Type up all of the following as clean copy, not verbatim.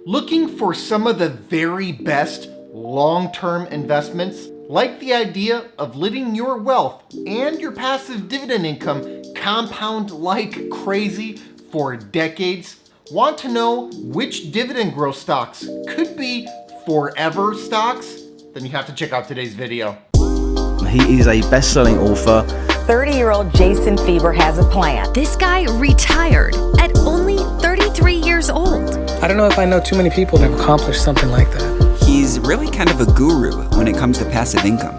Looking for some of the very best long-term investments? Like the idea of letting your wealth and your passive dividend income compound like crazy for decades? Want to know which dividend growth stocks could be forever stocks? Then you have to check out today's video. He is a best-selling author. 30-year-old Jason Fieber has a plan. This guy retired at only 33 years old. I don't know if I know too many people that have accomplished something like that. He's really kind of a guru when it comes to passive income.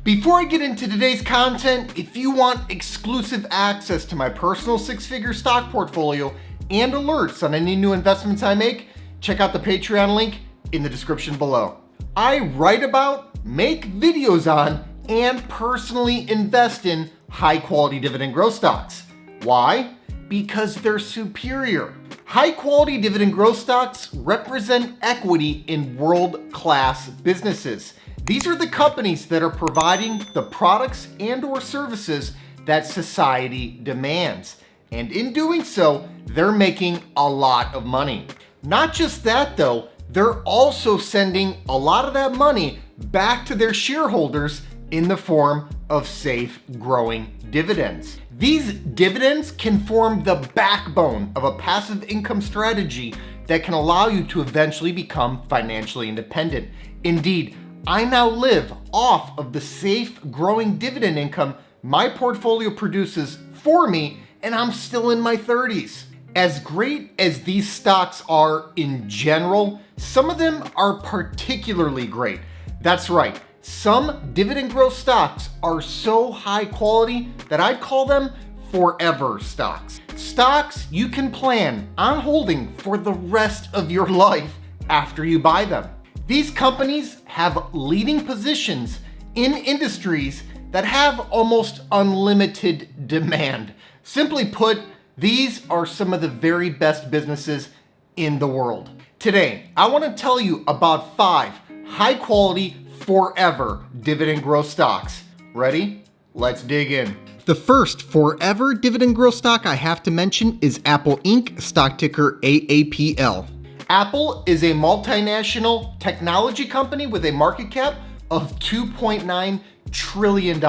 Before I get into today's content, if you want exclusive access to my personal six-figure stock portfolio and alerts on any new investments I make, check out the Patreon link in the description below. I write about, make videos on, and personally invest in high-quality dividend growth stocks. Why? Because they're superior. High-quality dividend growth stocks represent equity in world-class businesses. These are the companies that are providing the products and/or services that society demands. And in doing so, they're making a lot of money. Not just that though, they're also sending a lot of that money back to their shareholders in the form of safe, growing dividends. These dividends can form the backbone of a passive income strategy that can allow you to eventually become financially independent. Indeed, I now live off of the safe, growing dividend income my portfolio produces for me, and I'm still in my 30s. As great as these stocks are in general, some of them are particularly great. That's right, some dividend growth stocks are so high quality that I'd call them forever stocks. Stocks you can plan on holding for the rest of your life after you buy them. These companies have leading positions in industries that have almost unlimited demand. Simply put, these are some of the very best businesses in the world. Today, I want to tell you about 5 high-quality, forever dividend growth stocks. Ready? Let's dig in. The first forever dividend growth stock I have to mention is Apple Inc., stock ticker AAPL. Apple is a multinational technology company with a market cap of $2.9 trillion.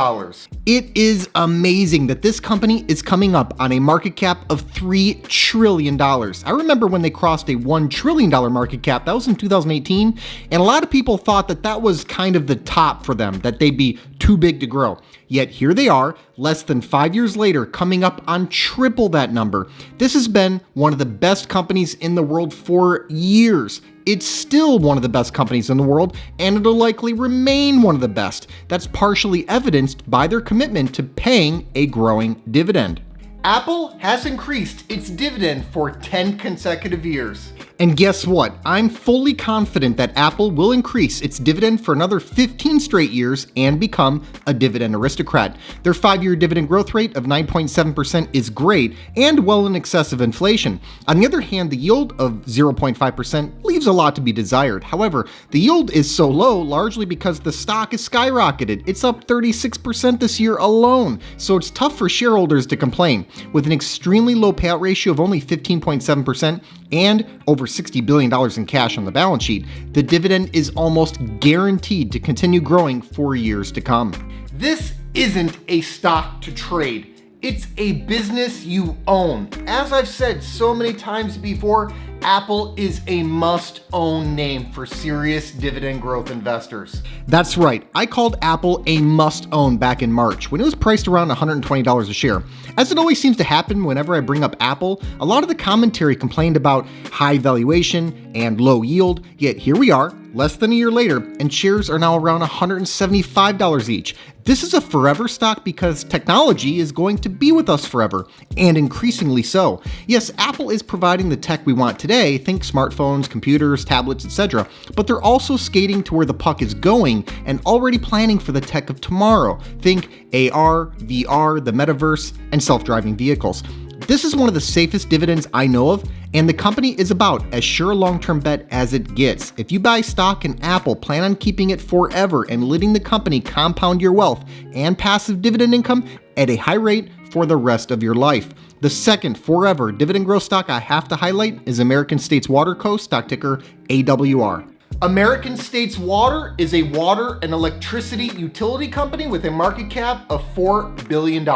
It is amazing that this company is coming up on a market cap of $3 trillion. I remember when they crossed a $1 trillion market cap, that was in 2018, and a lot of people thought that that was kind of the top for them, that they'd be too big to grow. Yet here they are, less than 5 years later, coming up on triple that number. This has been one of the best companies in the world for years. It's still one of the best companies in the world, and it'll likely remain one of the best. That's partially evidenced by their commitment to paying a growing dividend. Apple has increased its dividend for 10 consecutive years. And guess what? I'm fully confident that Apple will increase its dividend for another 15 straight years and become a dividend aristocrat. Their 5-year dividend growth rate of 9.7% is great and well in excess of inflation. On the other hand, the yield of 0.5% leaves a lot to be desired. However, the yield is so low largely because the stock has skyrocketed. It's up 36% this year alone, so it's tough for shareholders to complain. With an extremely low payout ratio of only 15.7% and over $60 billion in cash on the balance sheet, the dividend is almost guaranteed to continue growing for years to come. This isn't a stock to trade. It's a business you own. As I've said so many times before, Apple is a must-own name for serious dividend growth investors. That's right, I called Apple a must-own back in March when it was priced around $120 a share. As it always seems to happen whenever I bring up Apple, a lot of the commentary complained about high valuation and low yield, yet here we are, less than a year later, and shares are now around $175 each. This is a forever stock because technology is going to be with us forever, and increasingly so. Yes, Apple is providing the tech we want today, think smartphones, computers, tablets, etc., but they're also skating to where the puck is going and already planning for the tech of tomorrow. Think AR, VR, the metaverse, and self-driving vehicles. This is one of the safest dividends I know of, and the company is about as sure a long-term bet as it gets. If you buy stock in Apple, plan on keeping it forever and letting the company compound your wealth and passive dividend income at a high rate for the rest of your life. The second forever dividend growth stock I have to highlight is American States Water Co., stock ticker AWR. American States Water is a water and electricity utility company with a market cap of $4 billion.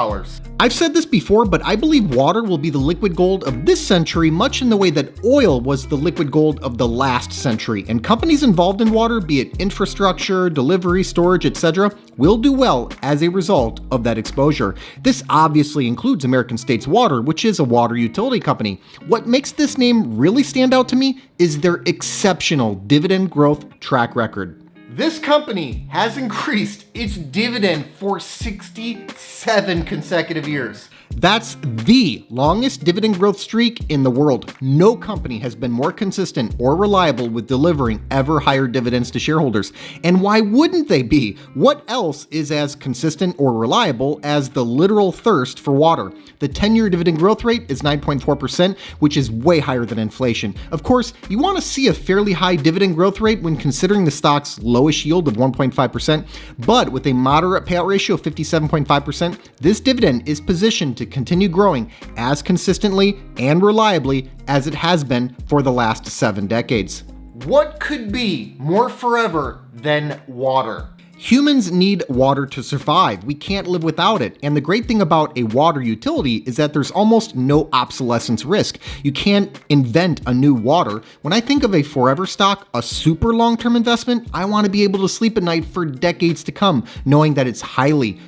I've said this before, but I believe water will be the liquid gold of this century, much in the way that oil was the liquid gold of the last century. And companies involved in water, be it infrastructure, delivery, storage, etc., will do well as a result of that exposure. This obviously includes American States Water, which is a water utility company. What makes this name really stand out to me is their exceptional dividend growth track record. This company has increased its dividend for 67 consecutive years. That's the longest dividend growth streak in the world. No company has been more consistent or reliable with delivering ever higher dividends to shareholders. And why wouldn't they be? What else is as consistent or reliable as the literal thirst for water? The 10-year dividend growth rate is 9.4%, which is way higher than inflation. Of course, you want to see a fairly high dividend growth rate when considering the stock's lowish yield of 1.5%, but with a moderate payout ratio of 57.5%, this dividend is positioned to continue growing as consistently and reliably as it has been for the last 7 decades. What could be more forever than water? Humans need water to survive. We can't live without it. And the great thing about a water utility is that there's almost no obsolescence risk. You can't invent a new water. When I think of a forever stock, a super long-term investment, I want to be able to sleep at night for decades to come, knowing that it's highly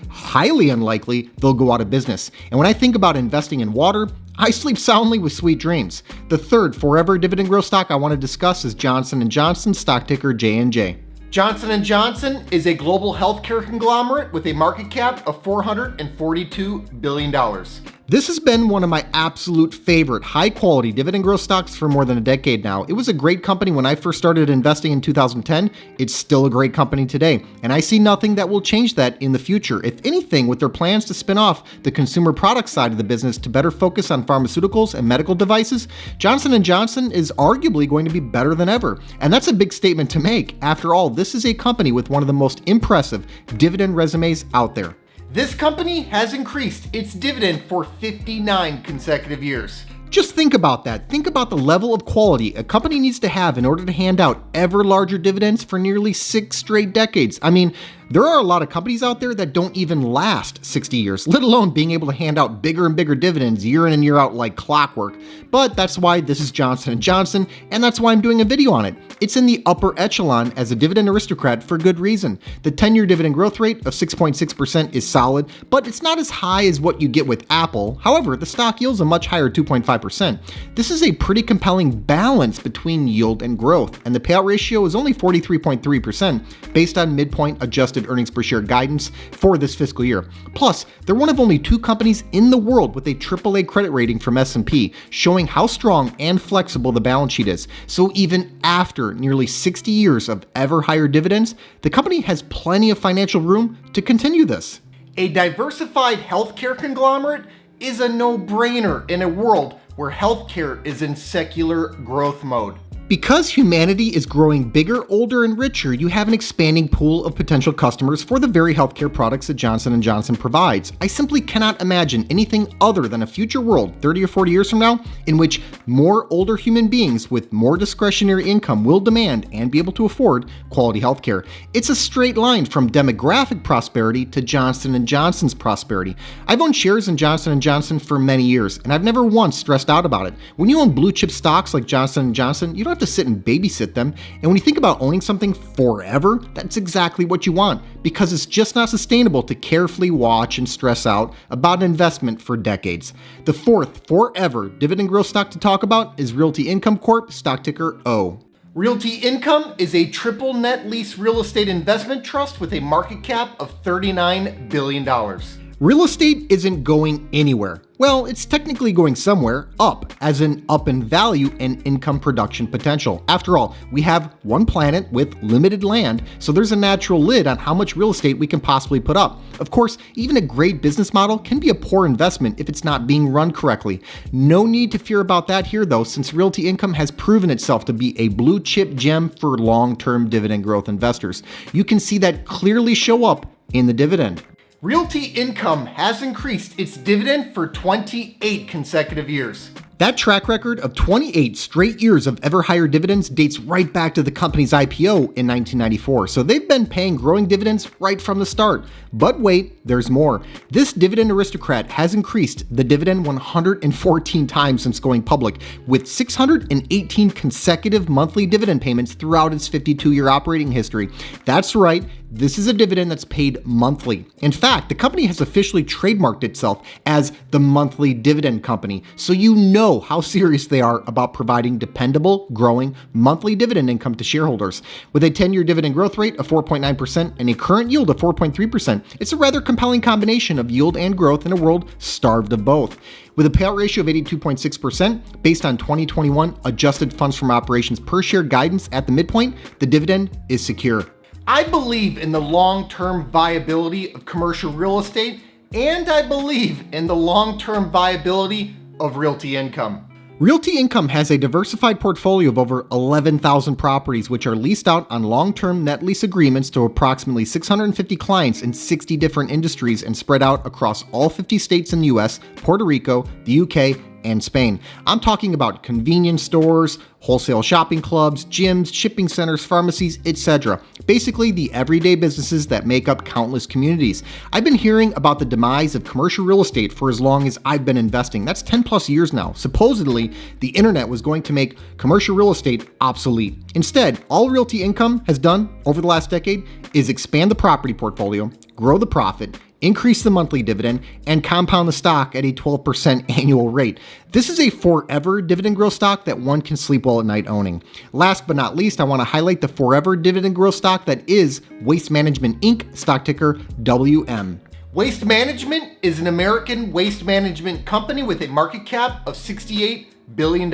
unlikely they'll go out of business. And when I think about investing in water, I sleep soundly with sweet dreams. The third forever dividend growth stock I want to discuss is Johnson & Johnson, stock ticker J&J. Johnson & Johnson is a global healthcare conglomerate with a market cap of $442 billion. This has been one of my absolute favorite high-quality dividend growth stocks for more than a decade now. It was a great company when I first started investing in 2010. It's still a great company today, and I see nothing that will change that in the future. If anything, with their plans to spin off the consumer product side of the business to better focus on pharmaceuticals and medical devices, Johnson & Johnson is arguably going to be better than ever. And that's a big statement to make. After all, this is a company with one of the most impressive dividend resumes out there. This company has increased its dividend for 59 consecutive years. Just think about that. Think about the level of quality a company needs to have in order to hand out ever larger dividends for nearly 6 straight decades. I mean, there are a lot of companies out there that don't even last 60 years, let alone being able to hand out bigger and bigger dividends year in and year out like clockwork. But that's why this is Johnson & Johnson, and that's why I'm doing a video on it. It's in the upper echelon as a dividend aristocrat for good reason. The 10-year dividend growth rate of 6.6% is solid, but it's not as high as what you get with Apple. However, the stock yields a much higher 2.5%. This is a pretty compelling balance between yield and growth, and the payout ratio is only 43.3% based on midpoint adjusted earnings per share guidance for this fiscal year. Plus, they're one of only 2 companies in the world with a AAA credit rating from S&P, showing how strong and flexible the balance sheet is. So even after nearly 60 years of ever higher dividends, the company has plenty of financial room to continue this. A diversified healthcare conglomerate is a no-brainer in a world where healthcare is in secular growth mode. Because humanity is growing bigger, older, and richer, you have an expanding pool of potential customers for the very healthcare products that Johnson & Johnson provides. I simply cannot imagine anything other than a future world 30 or 40 years from now in which more older human beings with more discretionary income will demand and be able to afford quality healthcare. It's a straight line from demographic prosperity to Johnson & Johnson's prosperity. I've owned shares in Johnson & Johnson for many years, and I've never once stressed out about it. When you own blue chip stocks like Johnson & Johnson, you don't have to sit and babysit them. And when you think about owning something forever, that's exactly what you want, because it's just not sustainable to carefully watch and stress out about an investment for decades. The fourth forever dividend growth stock to talk about is Realty Income Corp., stock ticker O. Realty Income is a triple net lease real estate investment trust with a market cap of $39 billion. Real estate isn't going anywhere. Well, it's technically going somewhere, up, as in up in value and income production potential. After all, we have one planet with limited land, so there's a natural lid on how much real estate we can possibly put up. Of course, even a great business model can be a poor investment if it's not being run correctly. No need to fear about that here though, since Realty Income has proven itself to be a blue chip gem for long-term dividend growth investors. You can see that clearly show up in the dividend. Realty Income has increased its dividend for 28 consecutive years. That track record of 28 straight years of ever higher dividends dates right back to the company's IPO in 1994, so they've been paying growing dividends right from the start. But wait, there's more. This dividend aristocrat has increased the dividend 114 times since going public, with 618 consecutive monthly dividend payments throughout its 52-year operating history. That's right, this is a dividend that's paid monthly. In fact, the company has officially trademarked itself as the monthly dividend company, so you know how serious they are about providing dependable, growing monthly dividend income to shareholders. With a 10-year dividend growth rate of 4.9% and a current yield of 4.3%, it's a rather compelling combination of yield and growth in a world starved of both. With a payout ratio of 82.6%, based on 2021 adjusted funds from operations per share guidance at the midpoint, the dividend is secure. I believe in the long-term viability of commercial real estate, and I believe in the long-term viability of Realty Income. Realty Income has a diversified portfolio of over 11,000 properties, which are leased out on long-term net lease agreements to approximately 650 clients in 60 different industries and spread out across all 50 states in the US, Puerto Rico, the UK, and Spain. I'm talking about convenience stores, wholesale shopping clubs, gyms, shipping centers, pharmacies, etc. Basically, the everyday businesses that make up countless communities. I've been hearing about the demise of commercial real estate for as long as I've been investing. That's 10 plus years now. Supposedly, the internet was going to make commercial real estate obsolete. Instead, all Realty Income has done over the last decade is expand the property portfolio, grow the profit, increase the monthly dividend, and compound the stock at a 12% annual rate. This is a forever dividend growth stock that one can sleep well at night owning. Last but not least, I want to highlight the forever dividend growth stock that is Waste Management Inc., stock ticker WM. Waste Management is an American waste management company with a market cap of $68 billion.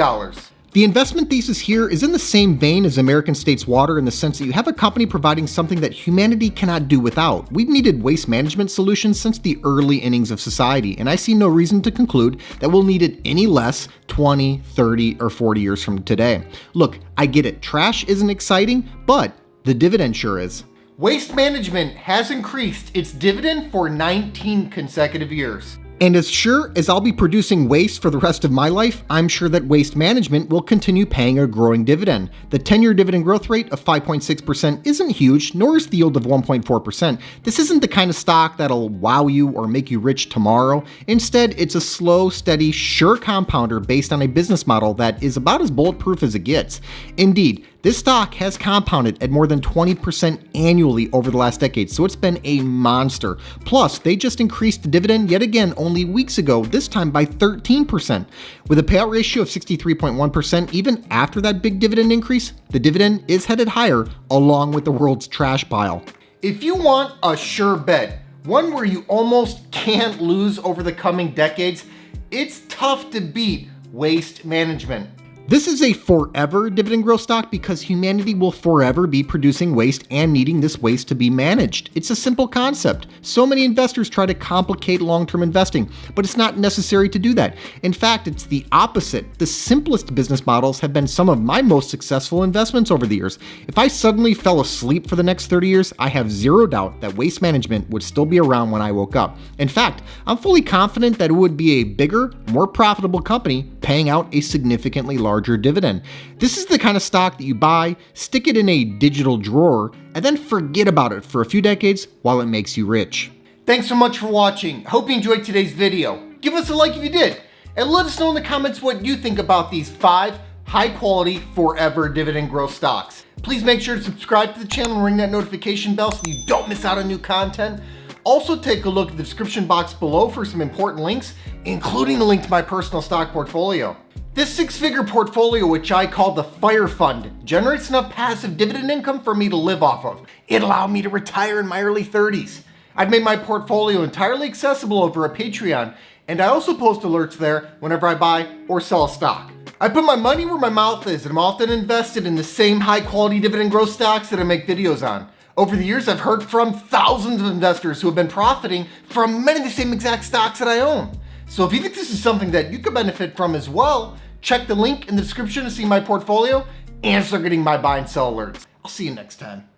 The investment thesis here is in the same vein as American States Water in the sense that you have a company providing something that humanity cannot do without. We've needed waste management solutions since the early innings of society, and I see no reason to conclude that we'll need it any less 20, 30, or 40 years from today. Look, I get it. Trash isn't exciting, but the dividend sure is. Waste Management has increased its dividend for 19 consecutive years. And as sure as I'll be producing waste for the rest of my life, I'm sure that Waste Management will continue paying a growing dividend. The 10-year dividend growth rate of 5.6% isn't huge, nor is the yield of 1.4%. This isn't the kind of stock that'll wow you or make you rich tomorrow. Instead, it's a slow, steady, sure compounder based on a business model that is about as bulletproof as it gets. Indeed, this stock has compounded at more than 20% annually over the last decade, so it's been a monster. Plus, they just increased the dividend yet again only weeks ago, this time by 13%. With a payout ratio of 63.1%, even after that big dividend increase, the dividend is headed higher along with the world's trash pile. If you want a sure bet, one where you almost can't lose over the coming decades, it's tough to beat Waste Management. This is a forever dividend growth stock because humanity will forever be producing waste and needing this waste to be managed. It's a simple concept. So many investors try to complicate long-term investing, but it's not necessary to do that. In fact, it's the opposite. The simplest business models have been some of my most successful investments over the years. If I suddenly fell asleep for the next 30 years, I have zero doubt that Waste Management would still be around when I woke up. In fact, I'm fully confident that it would be a bigger, more profitable company paying out a significantly larger dividend. This is the kind of stock that you buy, stick it in a digital drawer, and then forget about it for a few decades while it makes you rich. Thanks so much for watching. Hope you enjoyed today's video. Give us a like if you did, and let us know in the comments what you think about these 5 high-quality, forever dividend growth stocks. Please make sure to subscribe to the channel and ring that notification bell so you don't miss out on new content. Also, take a look at the description box below for some important links, including a link to my personal stock portfolio. This 6-figure portfolio, which I call the Fire Fund, generates enough passive dividend income for me to live off of. It allowed me to retire in my early 30s. I've made my portfolio entirely accessible over a Patreon, and I also post alerts there whenever I buy or sell a stock. I put my money where my mouth is, and I'm often invested in the same high-quality dividend growth stocks that I make videos on. Over the years, I've heard from thousands of investors who have been profiting from many of the same exact stocks that I own. So if you think this is something that you could benefit from as well, check the link in the description to see my portfolio and start getting my buy and sell alerts. I'll see you next time.